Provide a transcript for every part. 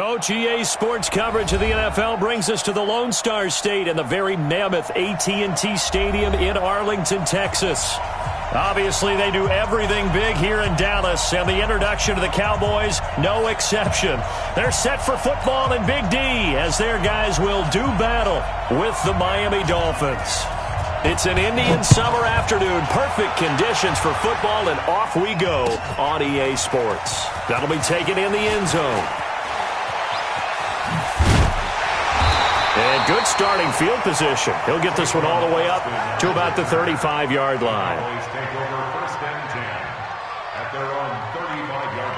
Coach, EA Sports coverage of the NFL brings us to the Lone Star State and the very mammoth AT&T Stadium in Arlington, Texas. Obviously, they do everything big here in Dallas, and the introduction to the Cowboys, no exception. They're set for football in Big D as their guys will do battle with the Miami Dolphins. It's an Indian summer afternoon, perfect conditions for football, and off we go on EA Sports. That'll be taken in the end zone. And good starting field position. He'll get this one all the way up to about the 35-yard line. Take over first and 10 at their own 35-yard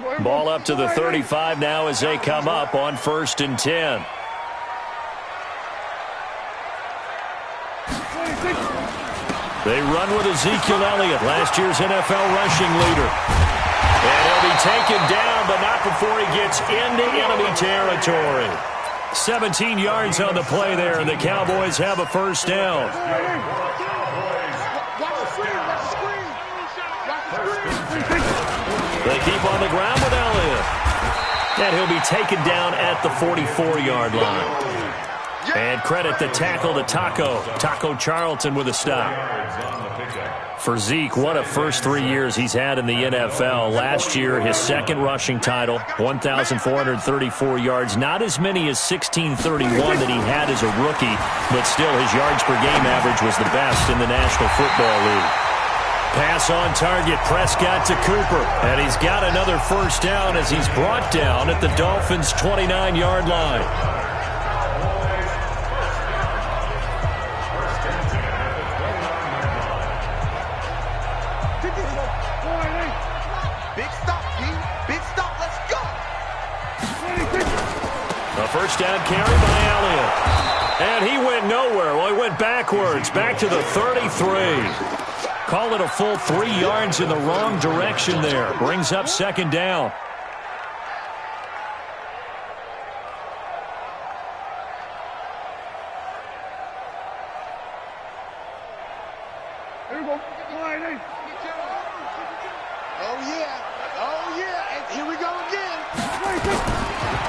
line. Ball up to the 35 now as they come up on first and 10. They run with Ezekiel Elliott, last year's NFL rushing leader. And he'll be taken down, but not before he gets into enemy territory. 17 yards on the play there, and the Cowboys have a first down. They keep on the ground with Elliott. And he'll be taken down at the 44-yard line. And credit the tackle to Taco Charlton with a stop. For Zeke, what a first 3 years he's had in the NFL. Last year, his second rushing title, 1,434 yards. Not as many as 1,631 that he had as a rookie, but still his yards per game average was the best in the National Football League. Pass on target, Prescott to Cooper. And he's got another first down as he's brought down at the Dolphins' 29-yard line. First down carry by Elliott. And he went nowhere. Well, he went backwards, back to the 33. Call it a full 3 yards in the wrong direction there. Brings up second down.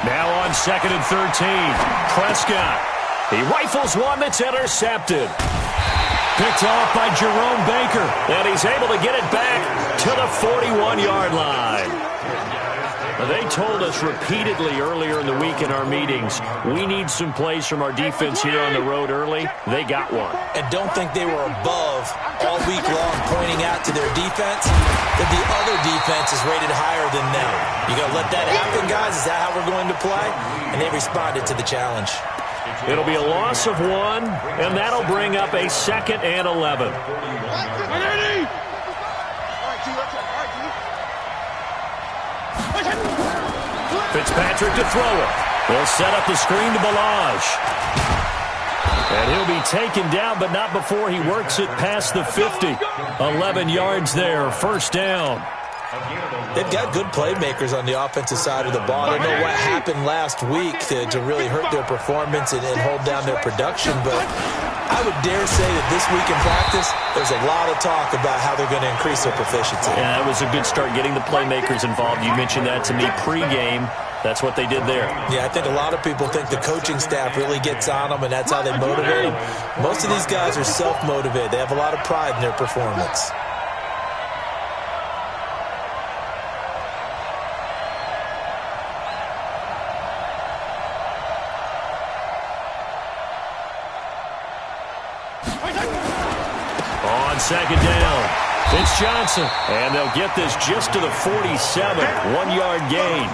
Now on second and 13, Prescott. He rifles one that's intercepted. Picked off by Jerome Baker, and he's able to get it back to the 41-yard line. They told us repeatedly earlier in the week in our meetings, we need some plays from our defense here on the road early. They got one. And don't think they were above all week long pointing out to their defense that the other defense is rated higher than them. You got to let that happen, guys. Is that how we're going to play? And they responded to the challenge. It'll be a loss of 1, and that'll bring up a second and 11. Fitzpatrick to throw it. They'll set up the screen to Balaj. And he'll be taken down, but not before he works it past the 50. 11 yards there, first down. They've got good playmakers on the offensive side of the ball. I don't know what happened last week to really hurt their performance and hold down their production, but I would dare say that this week in practice, there's a lot of talk about how they're going to increase their proficiency. Yeah, that was a good start getting the playmakers involved. You mentioned that to me pregame. That's what they did there. Yeah, I think a lot of people think the coaching staff really gets on them, and that's how they motivate them. Most of these guys are self-motivated. They have a lot of pride in their performance. Second down. It's Johnson. And they'll get this just to the 47. 1-yard gain.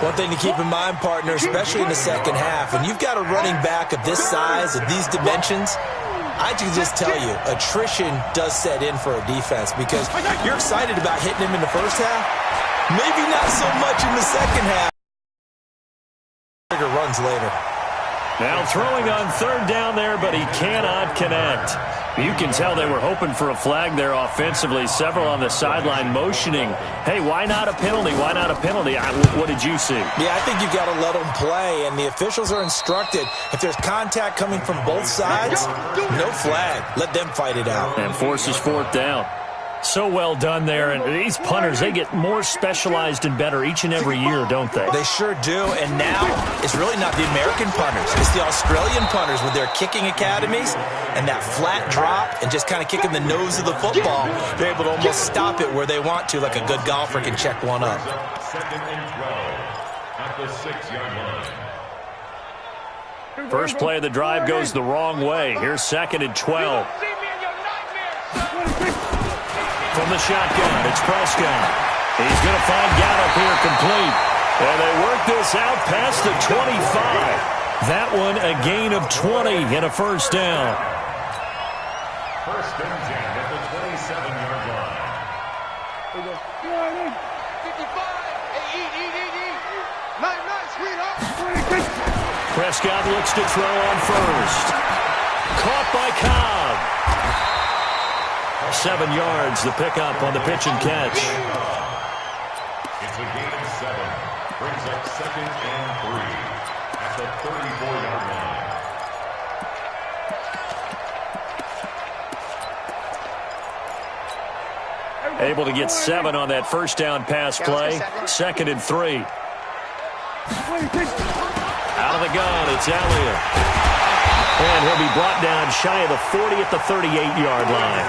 One thing to keep in mind, partner, especially in the second half, when you've got a running back of this size, of these dimensions, I can just tell you, attrition does set in for a defense because you're excited about hitting him in the first half. Maybe not so much in the second half. Runs later. Now throwing on third down there, but he cannot connect. You can tell they were hoping for a flag there offensively. Several on the sideline motioning, hey, why not a penalty? Why not a penalty? What did you see? Yeah, I think you've got to let them play, and the officials are instructed. If there's contact coming from both sides, no flag. Let them fight it out. And forces fourth down. So well done there. And these punters, they get more specialized and better each and every year, don't they? They sure do. And now it's really not the American punters. It's the Australian punters with their kicking academies and that flat drop and just kind of kicking the nose of the football. They're able to almost stop it where they want to, like a good golfer can check one up. Second and 12 at the 6-yard line. First play of the drive goes the wrong way. Here's second and 12. From the shotgun, it's Prescott. He's going to find Gallup here complete. And they work this out past the 25. That one a gain of 20 and a first down. First and 10 at the 27-yard line. 55. Prescott looks to throw on first. Caught by Cobb. 7 yards, the pickup on the pitch and catch. It's a gain of 7. Brings up second and 3 at the 34-yard line. Able to get 7 on that first down pass play. Second and 3. Out of the gun, it's Elliott. And he'll be brought down shy of the 40 at the 38-yard line.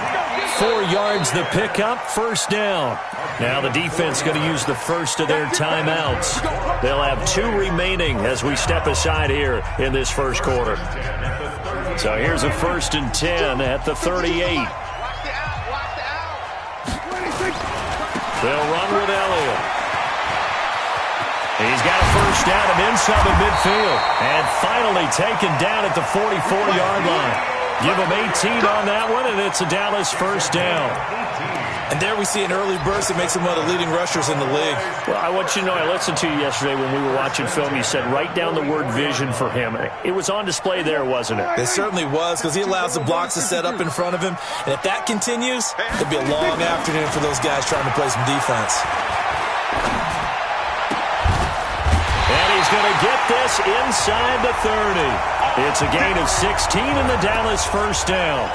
4 yards the pickup, first down. Now the defense going to use the first of their timeouts. They'll have 2 remaining as we step aside here in this first quarter. So here's a first and 10 at the 38. They'll run with Elliott. He's got a first down and inside the midfield. And finally taken down at the 44-yard line. Give him 18 on that one, and it's a Dallas first down. And there we see an early burst that makes him one of the leading rushers in the league. Well, I want you to know, I listened to you yesterday when we were watching film. You said write down the word vision for him. It was on display there, wasn't it? It certainly was, because he allows the blocks to set up in front of him. And if that continues, it'll be a long afternoon for those guys trying to play some defense. And he's going to get this inside the 30. It's a gain of 16 in the Dallas first down.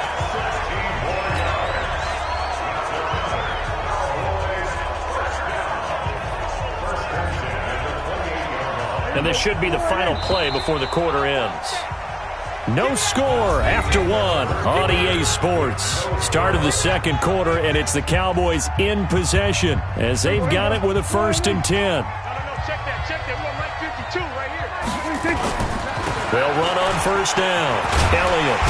And this should be the final play before the quarter ends. No score after 1 on EA Sports. Start of the second quarter, and it's the Cowboys in possession as they've got it with a first and 10. Check that. We're on Mike 52 right here. They'll run on first down. Elliott.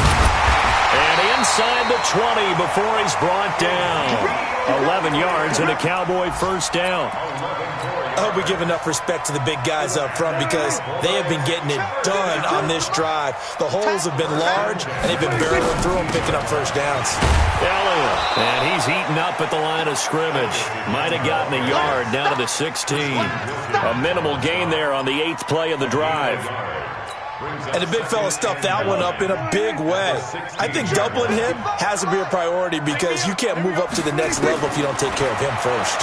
And inside the 20 before he's brought down. 11 yards and a Cowboy first down. I hope we give enough respect to the big guys up front because they have been getting it done on this drive. The holes have been large, and they've been barreling through them, picking up first downs. Elliott. And he's eaten up at the line of scrimmage. Might have gotten a yard down to the 16. A minimal gain there on the 8th play of the drive. And the big fella stuffed that one up in a big way. I think doubling him has to be a priority because you can't move up to the next level if you don't take care of him first.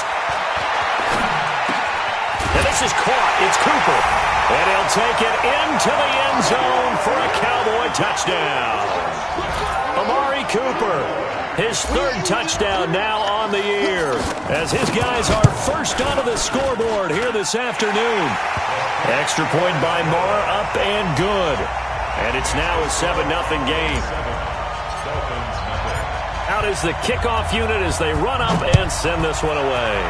And this is caught. It's Cooper. And he'll take it into the end zone for a Cowboy touchdown. Amari Cooper, his 3rd touchdown now on the year as his guys are first onto the scoreboard here this afternoon. Extra point by Marr, up and good. And it's now a 7-0 game. Out is the kickoff unit as they run up and send this one away.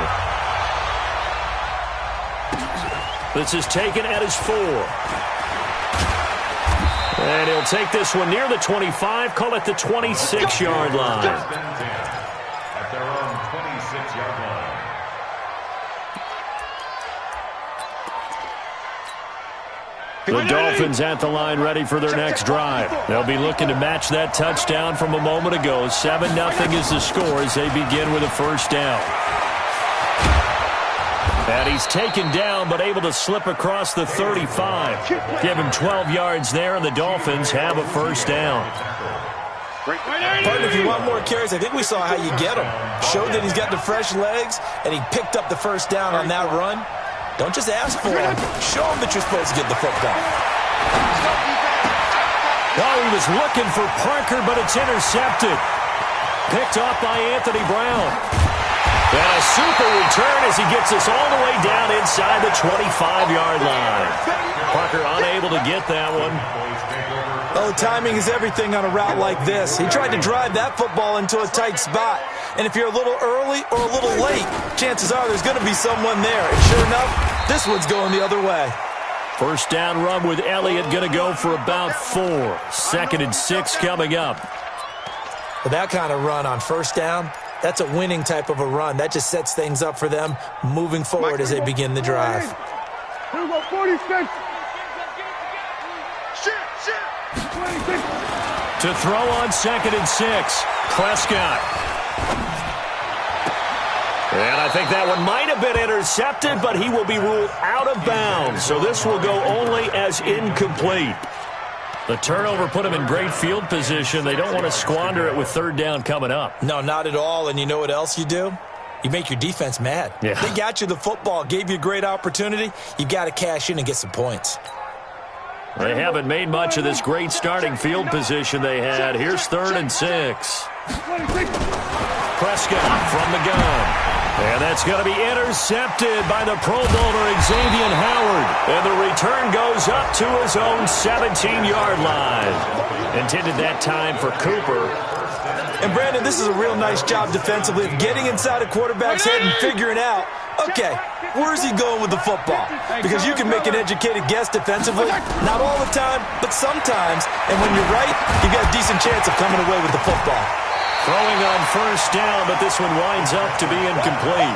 This is taken at his 4. And he'll take this one near the 25, call it the 26-yard line. At their own 26-yard line. The Dolphins at the line ready for their next drive. They'll be looking to match that touchdown from a moment ago. 7-0 is the score as they begin with a first down. And he's taken down, but able to slip across the 35. Give him 12 yards there, and the Dolphins have a first down. Partner, if you want more carries, I think we saw how you get him. Showed that he's got the fresh legs, and he picked up the first down on that run. Don't just ask for him. Show him that you're supposed to get the football. Oh, he was looking for Parker, but it's intercepted. Picked off by Anthony Brown. And a super return as he gets us all the way down inside the 25-yard line. Parker unable to get that one. Oh, timing is everything on a route like this. He tried to drive that football into a tight spot. And if you're a little early or a little late, chances are there's going to be someone there. And sure enough, this one's going the other way. First down run with Elliott going to go for about 4. 2nd and 6 coming up. With that kind of run on first down, that's a winning type of a run. That just sets things up for them moving forward as they begin the drive. 46. To throw on 2nd and 6, Prescott. And I think that one might have been intercepted, but he will be ruled out of bounds. So this will go only as incomplete. The turnover put him in great field position. They don't want to squander it with 3rd down coming up. No, not at all. And you know what else you do? You make your defense mad. Yeah. They got you the football, gave you a great opportunity. You've got to cash in and get some points. They haven't made much of this great starting field position they had. Here's 3rd and 6. Prescott from the gun. And that's going to be intercepted by the Pro Bowler Xavier Howard. And the return goes up to his own 17-yard line. Intended that time for Cooper. And, Brandon, this is a real nice job defensively of getting inside a quarterback's head and figuring out, okay, where's he going with the football? Because you can make an educated guess defensively. Not all the time, but sometimes. And when you're right, you've got a decent chance of coming away with the football. Throwing on first down, but this one winds up to be incomplete.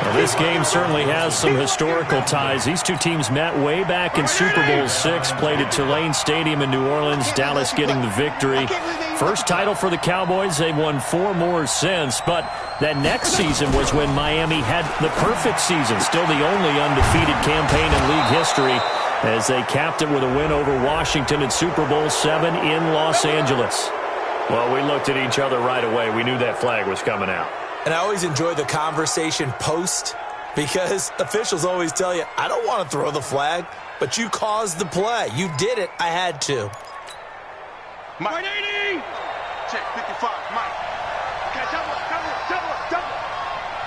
Well, this game certainly has some historical ties. These two teams met way back in Super Bowl VI, played at Tulane Stadium in New Orleans, Dallas getting the victory. First title for the Cowboys. They've won 4 more since, but that next season was when Miami had the perfect season, still the only undefeated campaign in league history, as they capped it with a win over Washington in Super Bowl VII in Los Angeles. Well, we looked at each other right away. We knew that flag was coming out. And I always enjoy the conversation post because officials always tell you, I don't want to throw the flag, but you caused the play. You did it. I had to. Mike 80. Check 55. Mike. Okay, double.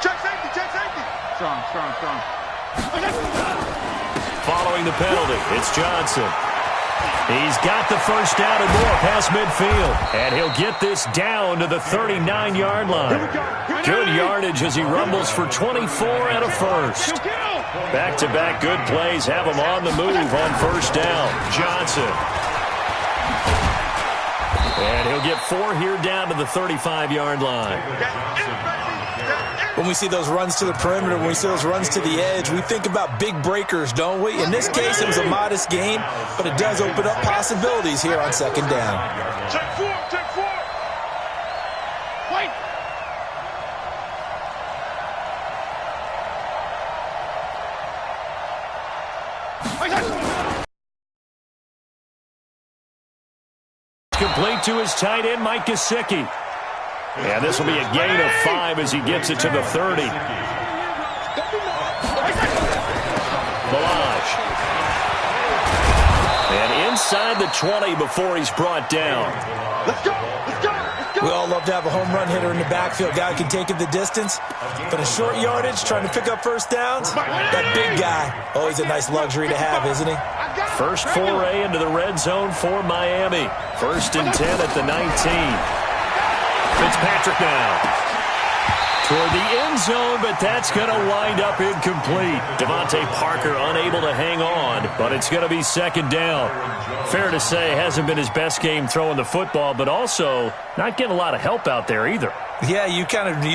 Check safety. Strong. Following the penalty, it's Johnson. He's got the first down and more past midfield. And he'll get this down to the 39-yard line. Good yardage as he rumbles for 24 and a first. Back-to-back good plays have him on the move on first down. Johnson. And he'll get 4 here down to the 35-yard line. When we see those runs to the perimeter, when we see those runs to the edge, we think about big breakers, don't we? In this case, it was a modest gain, but it does open up possibilities here on second down. Check 4. Wait. Complete to his tight end, Mike Gesicki. And this will be a gain of 5 as he gets it to the 30. Balaj. And inside the 20 before he's brought down. Let's go. We all love to have a home run hitter in the backfield. Guy can take it the distance. But a short yardage, trying to pick up first downs, that big guy, always a nice luxury to have, isn't he? First foray into the red zone for Miami. 1st and 10 at the 19. Fitzpatrick now. Toward the end zone, but that's going to wind up incomplete. Devontae Parker unable to hang on, but it's going to be second down. Fair to say, hasn't been his best game throwing the football, but also not getting a lot of help out there either. Yeah, you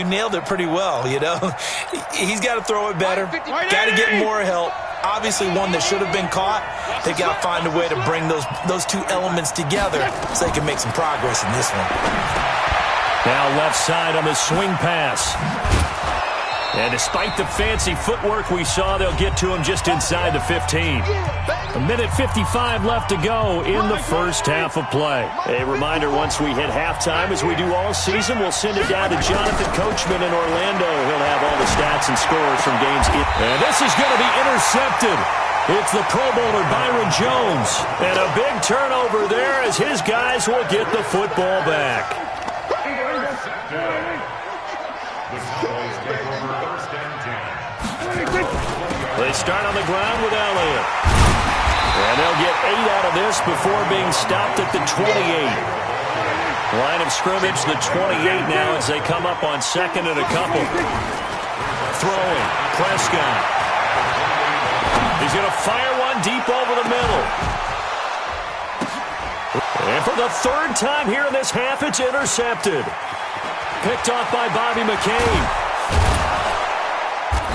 nailed it pretty well, you know. He's got to throw it better. Got to get more help. Obviously one that should have been caught. They got to find a way to bring those two elements together so they can make some progress in this one. Now left side on the swing pass. And despite the fancy footwork we saw, they'll get to him just inside the 15. A minute 55 left to go in the first half of play. A reminder, once we hit halftime, as we do all season, we'll send it down to Jonathan Coachman in Orlando. He'll have all the stats and scores from games. And this is going to be intercepted. It's the Pro Bowler Byron Jones. And a big turnover there as his guys will get the football back. They start on the ground with Elliott. And they'll get 8 out of this before being stopped at the 28. Line of scrimmage, the 28 now as they come up on second and a couple. Throwing, Prescott. He's going to fire one deep over the middle. And for the third time here in this half, it's intercepted. Picked off by Bobby McCain.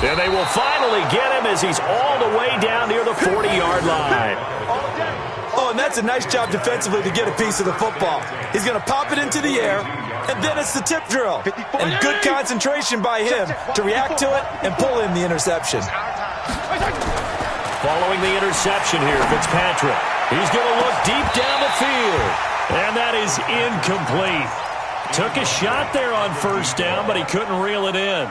And they will finally get him as he's all the way down near the 40-yard line. Oh, and that's a nice job defensively to get a piece of the football. He's going to pop it into the air, and then it's the tip drill. And good concentration by him to react to it and pull in the interception. Following the interception here, Fitzpatrick. He's going to look deep down the field. And that is incomplete. Took a shot there on first down, but he couldn't reel it in.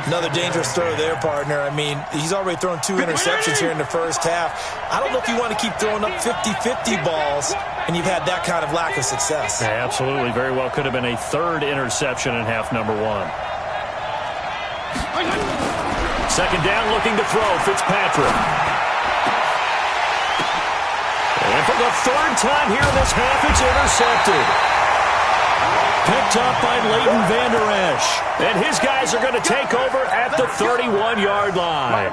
Another dangerous throw there, partner. I mean, he's already thrown 2 interceptions here in the first half. I don't know if you want to keep throwing up 50-50 balls, and you've had that kind of lack of success. Yeah, absolutely. Very well could have been a third interception in half number 1. Second down, looking to throw, Fitzpatrick. And for the third time here in this half, it's intercepted. Picked up by Leighton Vander Esch. And his guys are going to take over at the 31-yard line.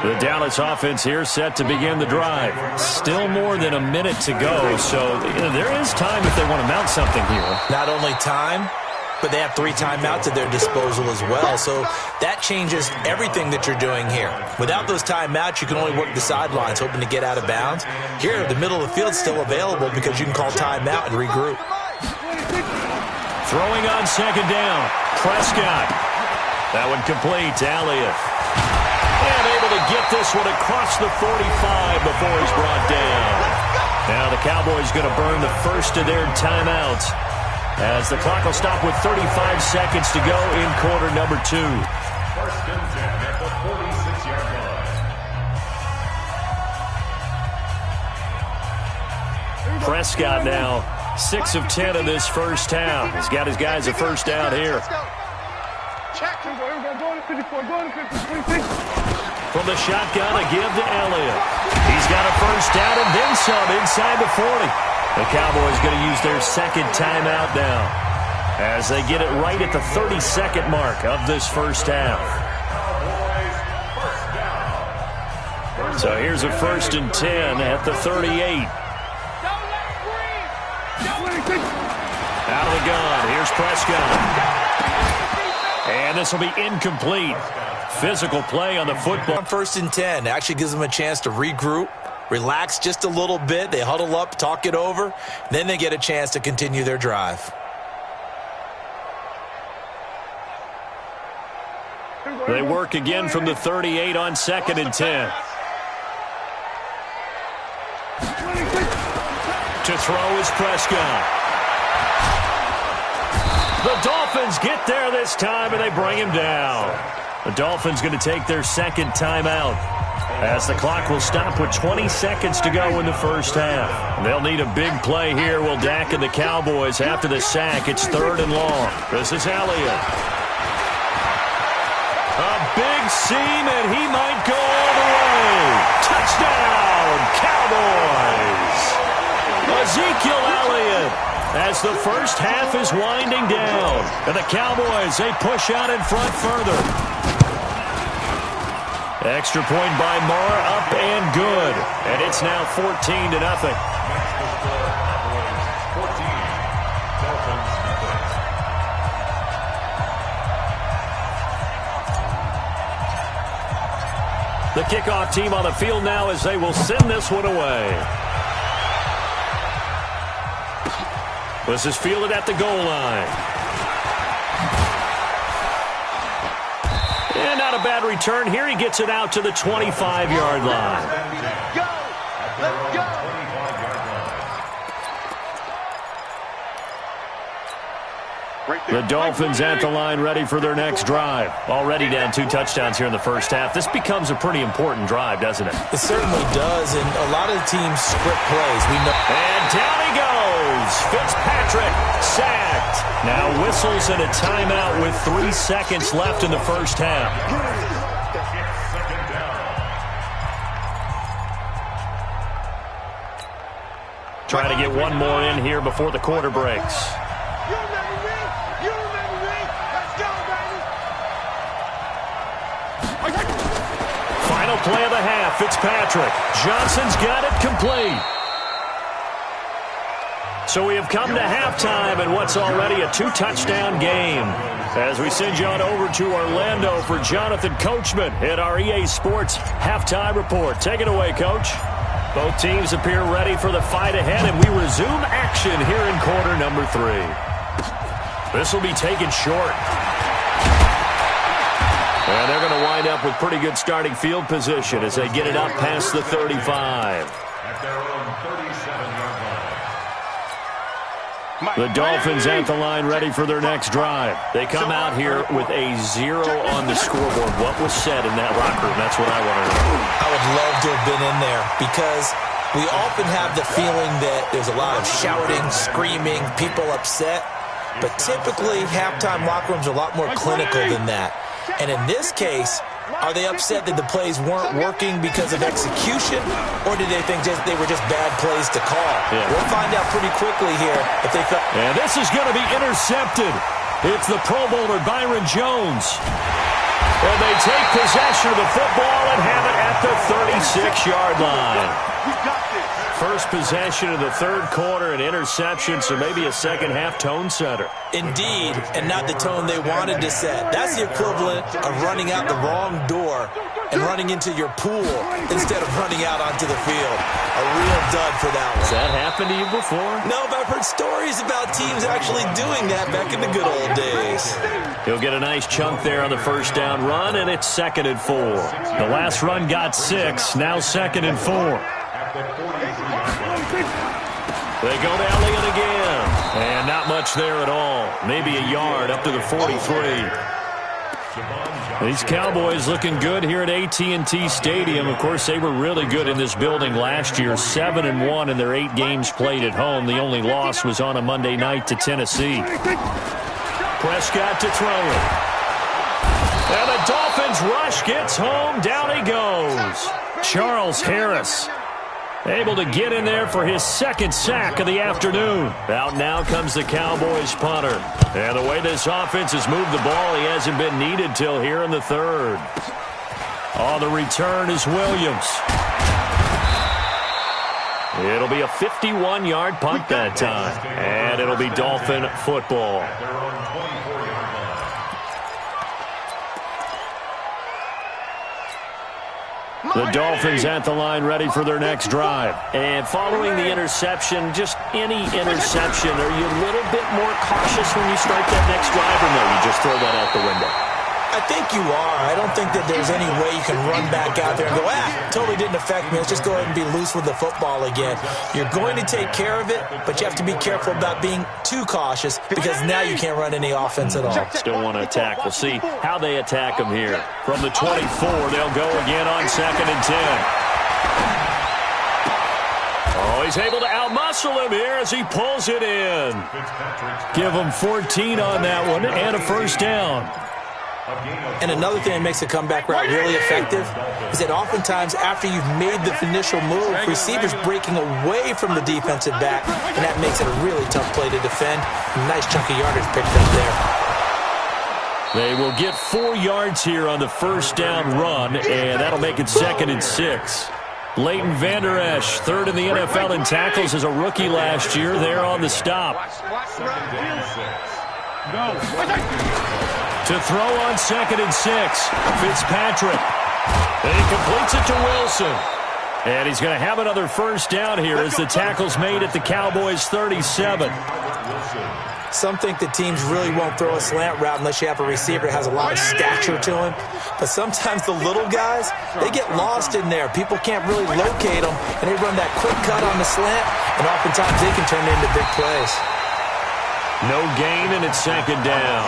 The Dallas offense here set to begin the drive. Still more than a minute to go, so there is time if they want to mount something here. Not only time, but they have 3 timeouts at their disposal as well, so that changes everything that you're doing here. Without those timeouts, you can only work the sidelines, hoping to get out of bounds. Here, the middle of the field's still available because you can call timeout and regroup. Throwing on second down, Prescott. That one complete to Elliott. And able to get this one across the 45 before he's brought down. Now the Cowboys going to burn the first of their timeouts as the clock will stop with 35 seconds to go in quarter number 2. First and 10 at the 46-yard line. Prescott now 6 of 10 in this first half. He's got his guys a first down here. From the shotgun, a give to Elliott. He's got a first down and then some inside the 40. The Cowboys going to use their second timeout now as they get it right at the 32nd mark of this first half. So here's a first and 10 at the 38. Out of the gun, here's Prescott. And this will be incomplete. Physical play on the football. On first and 10, actually gives them a chance to regroup, relax just a little bit. They huddle up, talk it over. Then they get a chance to continue their drive. They work again from the 38 on second and 10. To throw is Prescott. The Dolphins get there this time, and they bring him down. The Dolphins going to take their second timeout as the clock will stop with 20 seconds to go in the first half. They'll need a big play here, will Dak and the Cowboys. After the sack, it's 3rd and long. This is Elliott. A big seam, and he might go all the way. Touchdown, Cowboys! Ezekiel Elliott, as the first half is winding down. And the Cowboys, they push out in front further. Extra point by Moore, up and good. And it's now 14-0. The kickoff team on the field now as they will send this one away. This is fielded at the goal line. And not a bad return here. He gets it out to the 25-yard line. Go! Let's go! The Dolphins at the line ready for their next drive. Already down 2 touchdowns here in the first half. This becomes a pretty important drive, doesn't it? It certainly does, and a lot of teams script plays. We know. And down he goes. Fitzpatrick sacked. Now whistles and a timeout with 3 seconds left in the first half. Trying to get one more in here before the quarter breaks. Final play of the half, Fitzpatrick. Johnson's got it complete. So we have come to halftime in what's already a 2-touchdown game. As we send you on over to Orlando for Jonathan Coachman at our EA Sports Halftime Report. Take it away, Coach. Both teams appear ready for the fight ahead, and we resume action here in quarter number 3. This will be taken short. And they're going to wind up with pretty good starting field position as they get it up past the 35. At their own 37-yard line. The Dolphins at the line ready for their next drive. They come out here with a 0 on the scoreboard. What was said in that locker room? That's what I want to know. I would love to have been in there because we often have the feeling that there's a lot of shouting, screaming, people upset. But typically, halftime locker rooms are a lot more clinical than that. And in this case, are they upset that the plays weren't working because of execution, or did they think they were just bad plays to call? Yeah. We'll find out pretty quickly here if they felt. And this is going to be intercepted. It's the Pro Bowler Byron Jones. And they take possession of the football and have it at the 36-yard line. First possession of the third quarter, an interception, so maybe a second-half tone setter. Indeed, and not the tone they wanted to set. That's the equivalent of running out the wrong door and running into your pool instead of running out onto the field. A real dud for that one. Has that happened to you before? No, but I've heard stories about teams actually doing that back in the good old days. He'll get a nice chunk there on the first down run, and it's 2nd and 4. The last run got 6, now 2nd and 4. They go to Elliott again. And not much there at all. Maybe a yard up to the 43. These Cowboys looking good here at AT&T Stadium. Of course, they were really good in this building last year. 7-1 in their 8 games played at home. The only loss was on a Monday night to Tennessee. Prescott to throw it. And the Dolphins rush gets home. Down he goes. Charles Harris able to get in there for his 2nd sack of the afternoon. Out now comes the Cowboys punter. And the way this offense has moved the ball, he hasn't been needed till here in the 3rd. On the return is Williams. It'll be a 51-yard punt that time. And it'll be Dolphin football. The Dolphins at the line ready for their next drive. And following the interception, just any interception, are you a little bit more cautious when you start that next drive, or no, you just throw that out the window? I think you are. I don't think that there's any way you can run back out there and go, totally didn't affect me. Let's just go ahead and be loose with the football again. You're going to take care of it, but you have to be careful about being too cautious because now you can't run any offense at all. Still want to attack. We'll see how they attack them here. From the 24, they'll go again on 2nd and 10. Oh, he's able to outmuscle him here as he pulls it in. Give him 14 on that one and a first down. And another thing that makes a comeback route really effective is that oftentimes after you've made the initial move, receivers breaking away from the defensive back, and that makes it a really tough play to defend. Nice chunk of yardage picked up there. They will get 4 yards here on the first down run, and that'll make it 2nd and 6. Leighton Vander Esch, 3rd in the NFL in tackles as a rookie last year. There on the stop. To throw on 2nd and 6. Fitzpatrick. And he completes it to Wilson. And he's going to have another first down here as the tackle's made at the Cowboys' 37. Some think that teams really won't throw a slant route unless you have a receiver that has a lot of stature to him. But sometimes the little guys, they get lost in there. People can't really locate them, and they run that quick cut on the slant, and oftentimes they can turn into big plays. No gain, and it's second down.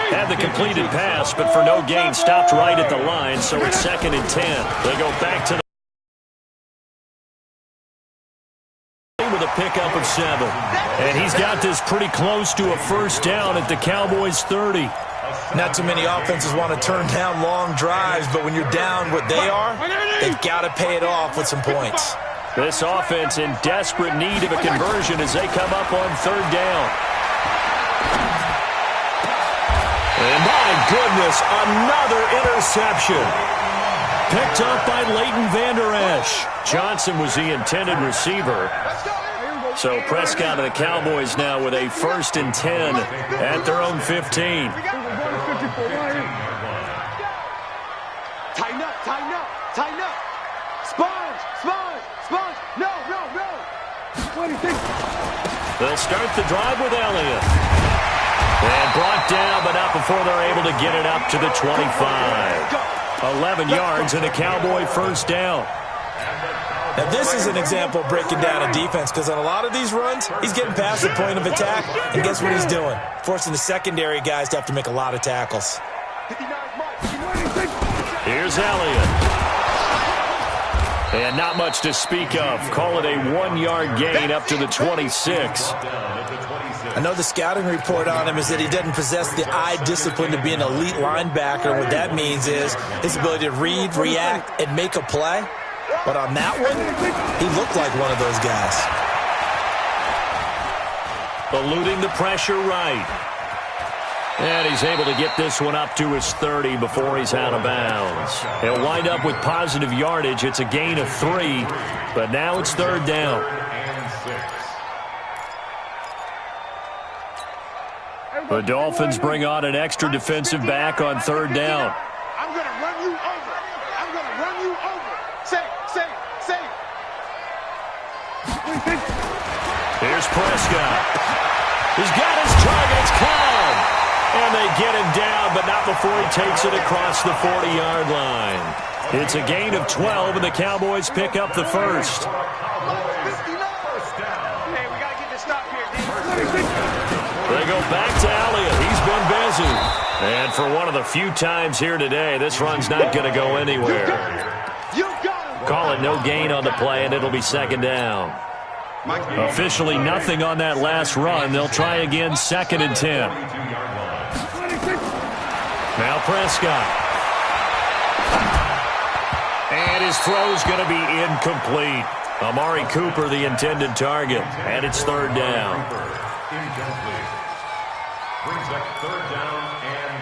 Had the completed pass, but for no gain, stopped right at the line, so it's 2nd and 10. They go back to the with a pickup of 7. And he's got this pretty close to a first down at the Cowboys' 30. Not too many offenses want to turn down long drives, but when you're down what they are, they've got to pay it off with some points. This offense in desperate need of a conversion as they come up on 3rd down. And my goodness, another interception. Picked up by Leighton Vander Esch. Johnson was the intended receiver. So Prescott and the Cowboys now with a 1st and 10 at their own 15. Tighten up, tighten up, tighten up. Sponge, sponge, sponge. No, no, no. They'll start the drive with Elliott. And brought down, but not before they're able to get it up to the 25. 11 yards and a Cowboy first down. Now, this is an example of breaking down a defense because on a lot of these runs, he's getting past the point of attack, and guess what he's doing? Forcing the secondary guys to have to make a lot of tackles. Here's Elliott. And not much to speak of. Call it a 1-yard gain up to the 26. I know the scouting report on him is that he doesn't possess the eye discipline to be an elite linebacker. What that means is his ability to read, react, and make a play. But on that one, he looked like one of those guys. Eluding the pressure right. And he's able to get this one up to his 30 before he's out of bounds. He'll wind up with positive yardage. It's a gain of 3, but now it's 3rd down. The Dolphins bring on an extra defensive back on 3rd down. I'm going to run you over. I'm going to run you over. Say. Here's Prescott. He's got his target. It's Cobb. And they get him down, but not before he takes it across the 40-yard line. It's a gain of 12, and the Cowboys pick up the first. Hey, we got to get this stop here, dude. They go back to Elliott. He's been busy. And for one of the few times here today, this run's not going to go anywhere. Call it no gain on the play, and it'll be 2nd down. Officially nothing on that last run. They'll try again, 2nd and 10. Now Prescott. And his throw's going to be incomplete. Amari Cooper, the intended target. And it's 3rd down. Brings up 3rd down and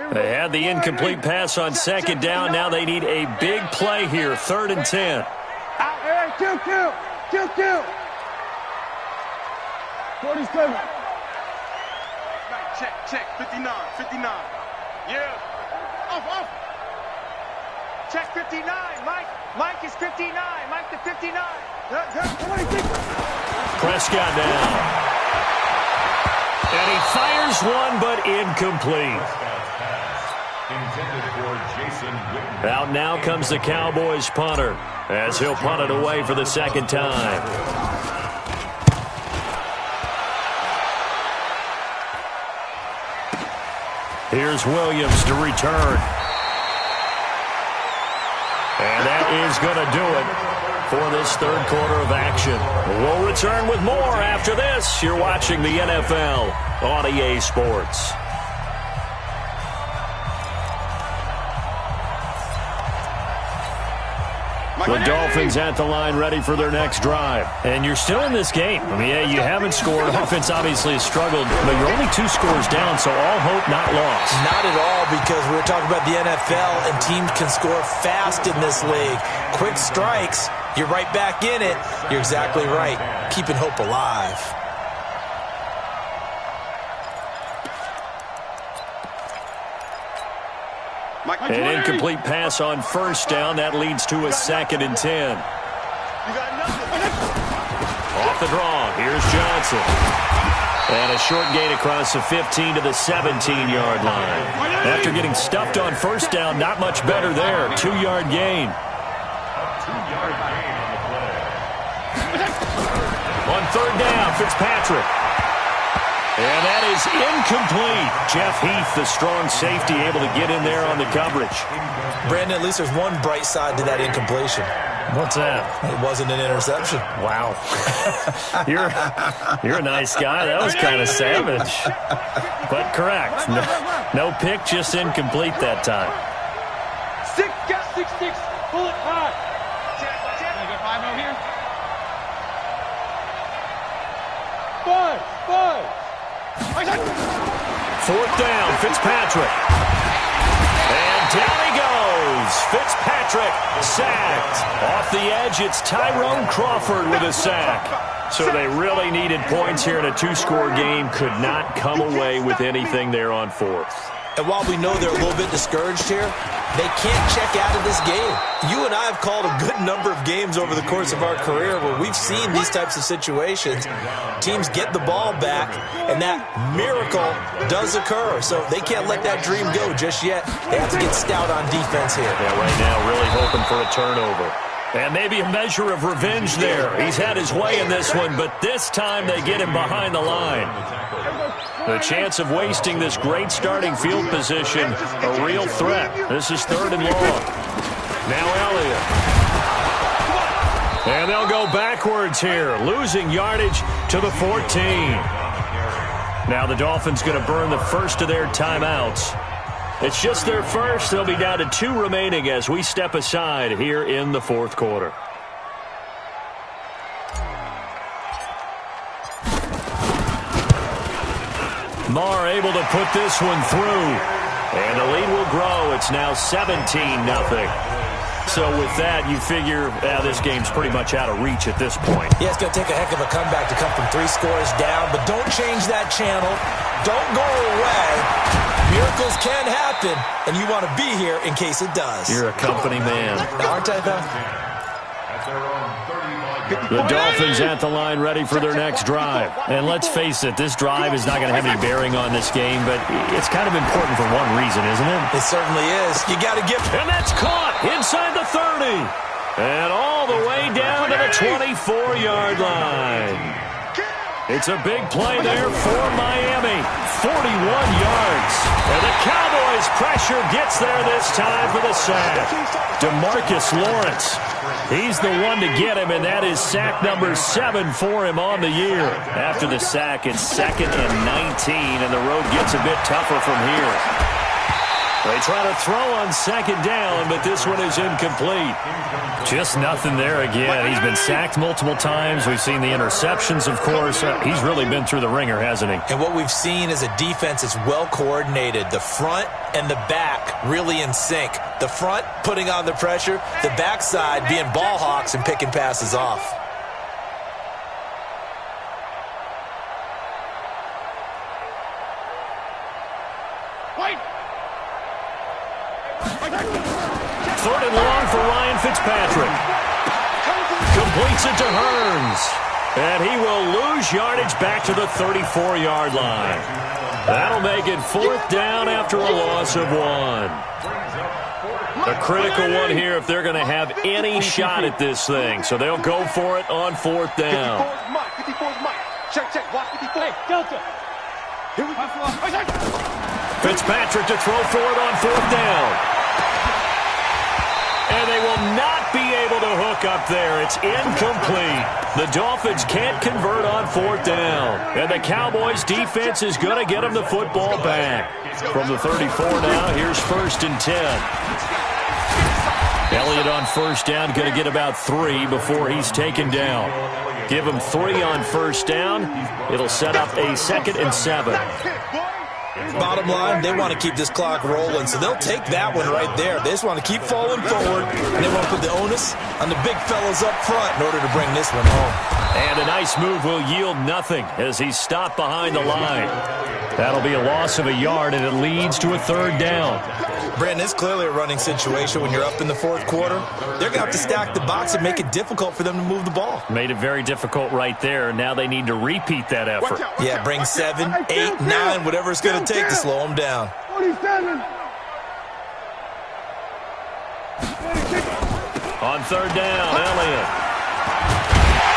10. They had the incomplete pass on 2nd down. Now they need a big play here. 3rd and 10. Hey, kill. 47. Check. 59. Yeah. Off. Check 59. Mike is 59. Mike to 59. Prescott down. And he fires one, but incomplete. Out now comes the Cowboys punter as he'll punt it away for the 2nd time. Here's Williams to return. And that is going to do it for this 3rd quarter of action. We'll return with more after this. You're watching the NFL on EA Sports. The Dolphins at the line ready for their next drive. And you're still in this game. I mean, yeah, you haven't scored. Offense obviously has struggled, but you're only 2 scores down, so all hope not lost. Not at all, because we're talking about the NFL, and teams can score fast in this league. Quick strikes, you're right back in it. You're exactly right. Keeping hope alive. An incomplete pass on 1st down. That leads to a 2nd and 10. You got nothing. Off the draw, here's Johnson. And a short gain across the 15 to the 17-yard line. After getting stuffed on first down, not much better there. 2-yard gain. A 2-yard gain on the play. On third down, Fitzpatrick. And that is incomplete. Jeff Heath, the strong safety, able to get in there on the coverage. Brandon, at least there's one bright side to that incompletion. What's that? It wasn't an interception. Wow. You're a nice guy. That was kind of savage. But correct. No pick, just incomplete that time. 6, 6. Pull it high. Can I get 5 over here? 5. Fourth down, Fitzpatrick. And down he goes. Fitzpatrick sacked. Off the edge, it's Tyrone Crawford with a sack. So they really needed points here in a 2-score game. Could not come away with anything there on fourth. And while we know they're a little bit discouraged here, they can't check out of this game. You and I have called a good number of games over the course of our career where we've seen these types of situations. Teams get the ball back, and that miracle does occur. So they can't let that dream go just yet. They have to get stout on defense here. Yeah, right now really hoping for a turnover. And maybe a measure of revenge there. He's had his way in this one, but this time they get him behind the line. The chance of wasting this great starting field position, a real threat. This is 3rd and long. Now Elliott. And they'll go backwards here, losing yardage to the 14. Now the Dolphins going to burn the first of their timeouts. It's just their first. They'll be down to 2 remaining as we step aside here in the 4th quarter. Marr able to put this one through. And the lead will grow. It's now 17-0. So with that, you figure this game's pretty much out of reach at this point. Yeah, it's going to take a heck of a comeback to come from 3 scores down, but don't change that channel. Don't go away. Miracles can happen, and you want to be here in case it does. You're a company man. Aren't I, though? The Dolphins at the line ready for their next drive. And let's face it, this drive is not going to have any bearing on this game, but it's kind of important for one reason, isn't it? It certainly is. You got to give. And that's caught inside the 30. And all the way down to the 24-yard line. It's a big play there for Miami. 41 yards. And the Cowboys' pressure gets there this time for the sack. DeMarcus Lawrence. He's the one to get him, and that is sack number 7 for him on the year. After the sack, it's 2nd and 19, and the road gets a bit tougher from here. They try to throw on 2nd down, but this one is incomplete. Just nothing there again. He's been sacked multiple times. We've seen the interceptions, of course. He's really been through the ringer, hasn't he? And what we've seen is a defense that's well coordinated. The front and the back really in sync. The front putting on the pressure, the backside being ball hawks and picking passes off. Wait! 3rd and long for Ryan Fitzpatrick. Completes it to Hearns. And he will lose yardage back to the 34-yard line. That'll make it 4th down after a loss of 1. A critical one here if they're going to have any shot at this thing. So they'll go for it on 4th down. 54's Mike. Check. Watch 54. Hey, Delta. Here we go. Fitzpatrick to throw for it on 4th down. And they will not be able to hook up there. It's incomplete. The Dolphins can't convert on 4th down. And the Cowboys' defense is going to get them the football back. From the 34 now, here's 1st and 10. Elliott on 1st down, going to get about 3 before he's taken down. Give him 3 on 1st down. It'll set up a 2nd and 7. Bottom line, they want to keep this clock rolling, so they'll take that one right there. They just want to keep falling forward, and they want to put the onus on the big fellas up front in order to bring this one home. And a nice move will yield nothing as he's stopped behind the line. That'll be a loss of a yard, and it leads to a third down. Brandon, it's clearly a running situation when you're up in the fourth quarter. They're going to have to stack the box and make it difficult for them to move the ball. Made it very difficult right there. Now they need to repeat that effort. Yeah, bring 7, 8, 9, whatever it's going to take to slow them down. 47. On third down, Elliott.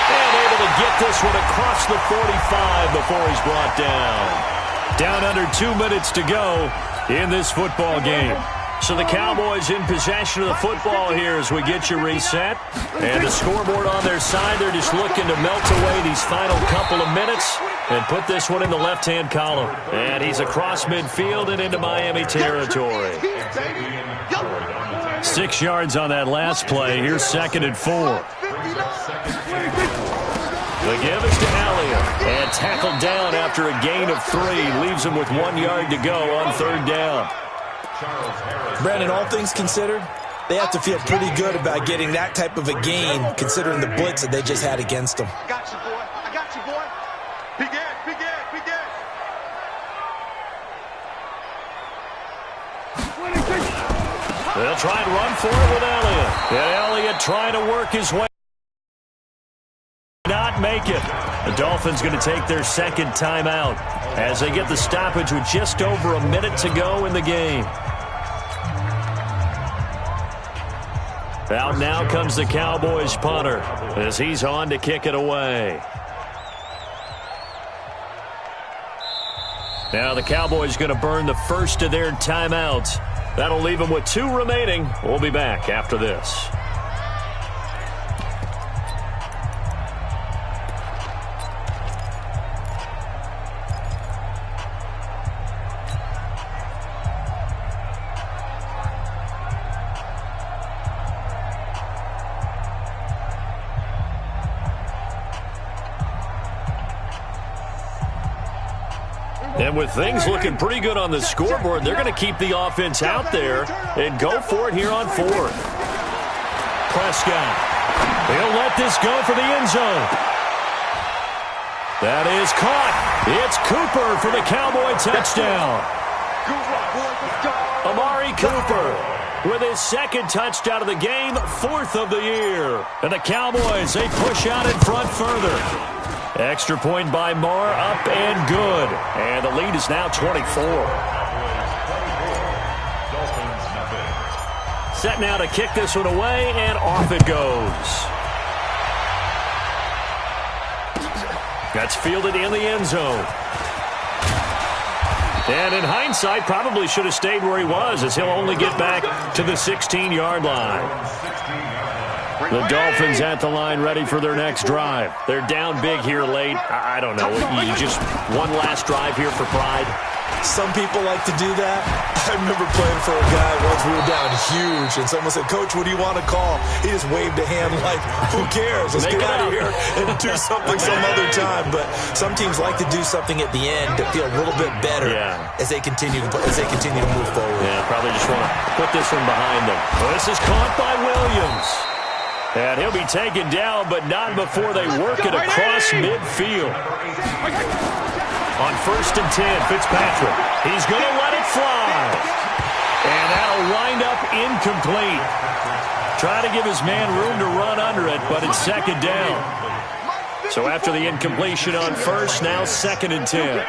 And able to get this one across the 45 before he's brought down. Down under 2 minutes to go in this football game. So the Cowboys in possession of the football here as we get you reset. And the scoreboard on their side, they're just looking to melt away these final couple of minutes and put this one in the left-hand column. And he's across midfield and into Miami territory. 6 yards on that last play. Here's 2nd and 4. The give is to Elliott. And tackled down after a gain of 3. Leaves him with 1 yard to go on third down. Brandon, all things considered, they have to feel pretty good about getting that type of a gain considering the blitz that they just had against them. I got you, boy. I got you, boy. Big Ed, Big Ed, Big Ed. They'll try and run for it with Elliott. And Elliott trying to work his way. Not make it. The Dolphins going to take their second timeout as they get the stoppage with just over a minute to go in the game. Out now comes the Cowboys punter as he's on to kick it away. Now the Cowboys going to burn the first of their timeouts. That'll leave them with 2 remaining. We'll be back after this. And with things looking pretty good on the scoreboard, they're going to keep the offense out there and go for it here on 4th. Prescott. He'll let this go for the end zone. That is caught. It's Cooper for the Cowboy touchdown. Amari Cooper with his 2nd touchdown of the game, 4th of the year. And the Cowboys, they push out in front further. Extra point by Moore, up and good. And the lead is now 24. Set now to kick this one away, and off it goes. That's fielded in the end zone. And in hindsight, probably should have stayed where he was, as he'll only get back to the 16-yard line. The Dolphins at the line ready for their next drive. They're down big here late. I don't know. You just one last drive here for pride. Some people like to do that. I remember playing for a guy once we were down huge, and someone said, "Coach, what do you want to call?" He just waved a hand like, who cares? Let's get out of here and do something some other time. But some teams like to do something at the end to feel a little bit better as they continue to move forward. Yeah, probably just want to put this one behind them. Well, this is caught by Williams. And he'll be taken down, but not before they work it across midfield. On 1st and 10, Fitzpatrick. He's going to let it fly. And that'll wind up incomplete. Try to give his man room to run under it, but it's 2nd down. So after the incompletion on 1st, now 2nd and 10.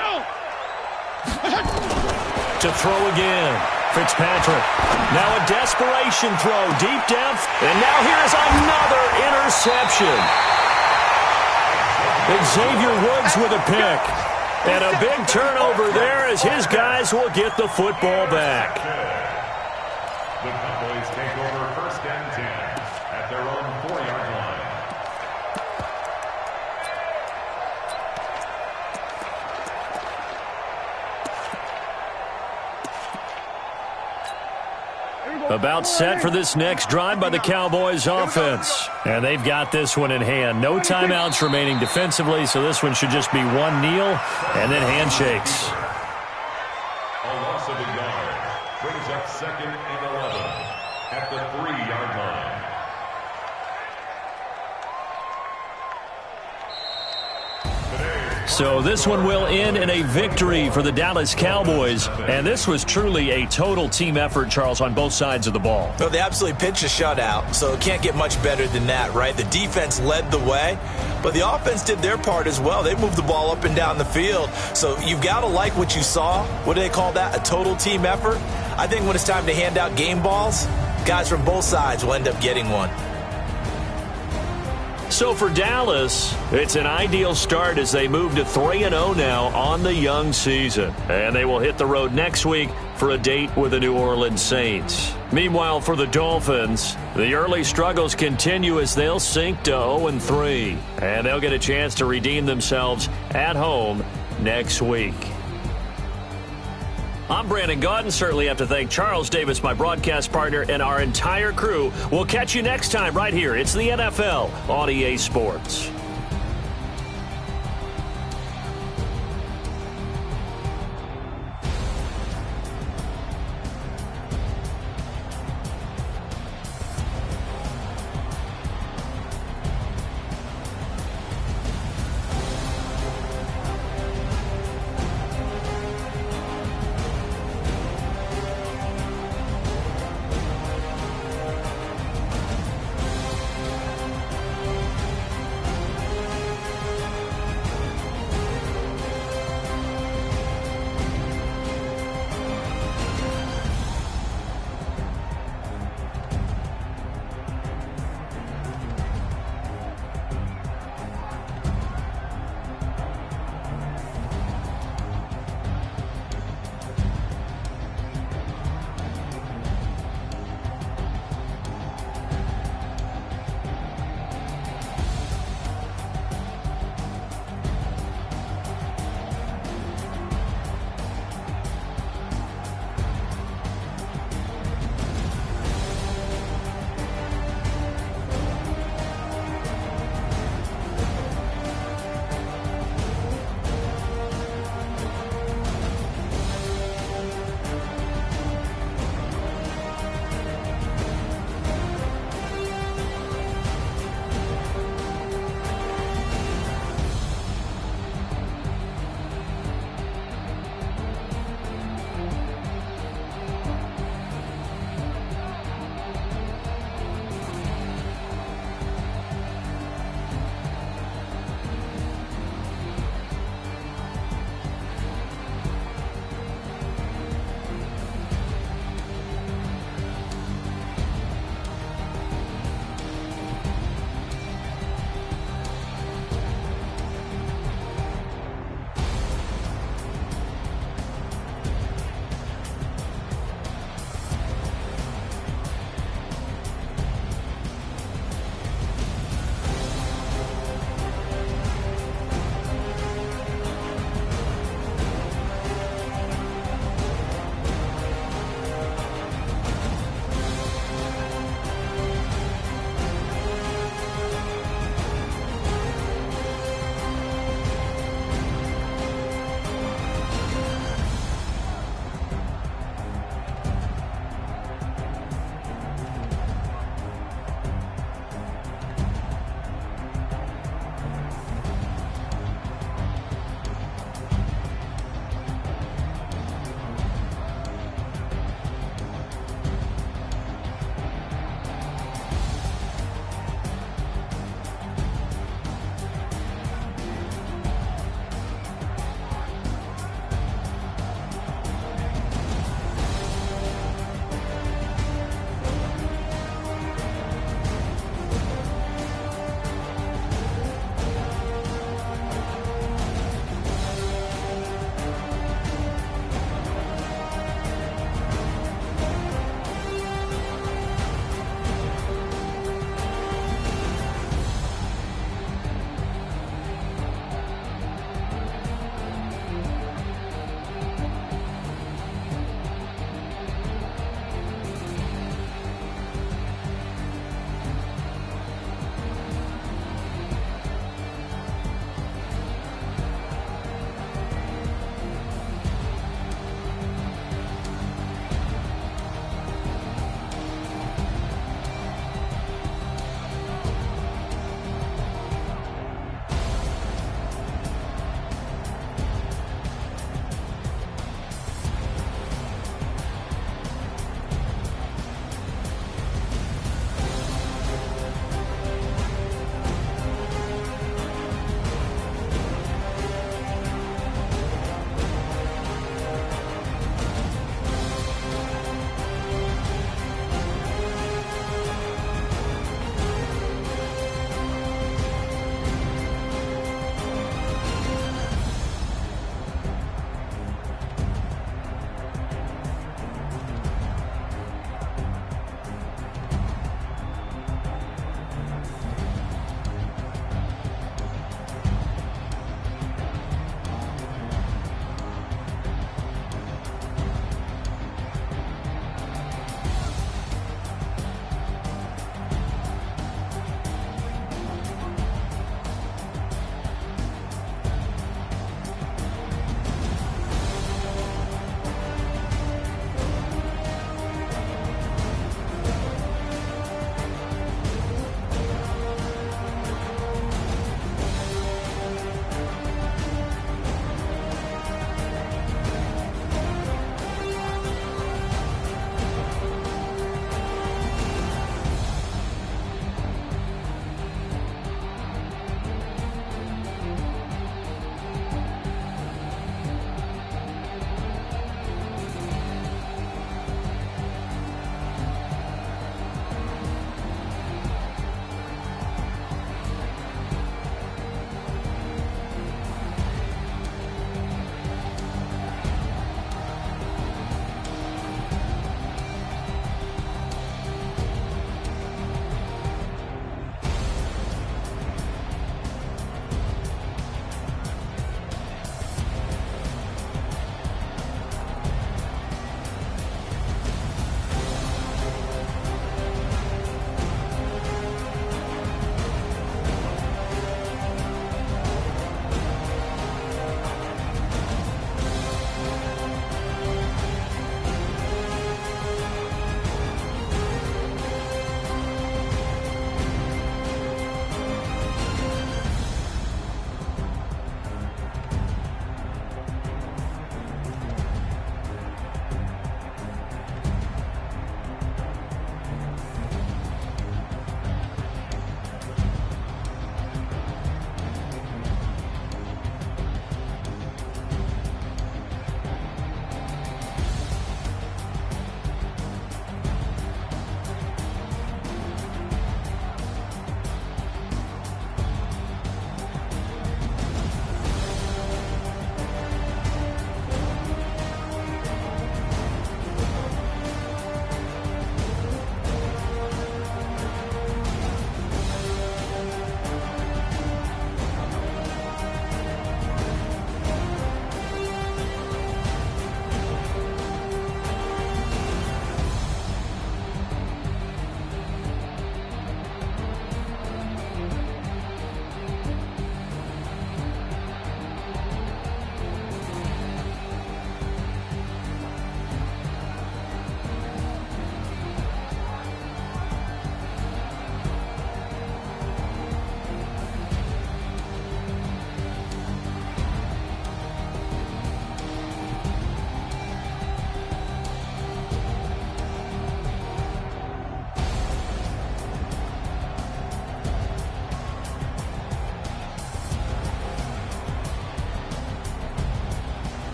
To throw again. Fitzpatrick. Now a desperation throw deep down. And now here's another interception. Xavier Woods with a pick. And a big turnover there as his guys will get the football back. The Cowboys take over 1st and 10 at their own 4-yard line. About set for this next drive by the Cowboys offense. And they've got this one in hand. No timeouts remaining defensively, so this one should just be one kneel and then handshakes. A loss of a yard brings up 2nd and 11 at the 3-yard line. So this one will end in a victory for the Dallas Cowboys. And this was truly a total team effort, Charles, on both sides of the ball. Well, they absolutely pitched a shutout, so it can't get much better than that, right? The defense led the way, but the offense did their part as well. They moved the ball up and down the field. So you've got to like what you saw. What do they call that? A total team effort? I think when it's time to hand out game balls, guys from both sides will end up getting one. So for Dallas, it's an ideal start as they move to 3-0 now on the young season. And they will hit the road next week for a date with the New Orleans Saints. Meanwhile, for the Dolphins, the early struggles continue as they'll sink to 0-3. And they'll get a chance to redeem themselves at home next week. I'm Brandon Gaudin. Certainly have to thank Charles Davis, my broadcast partner, and our entire crew. We'll catch you next time right here. It's the NFL on EA Sports.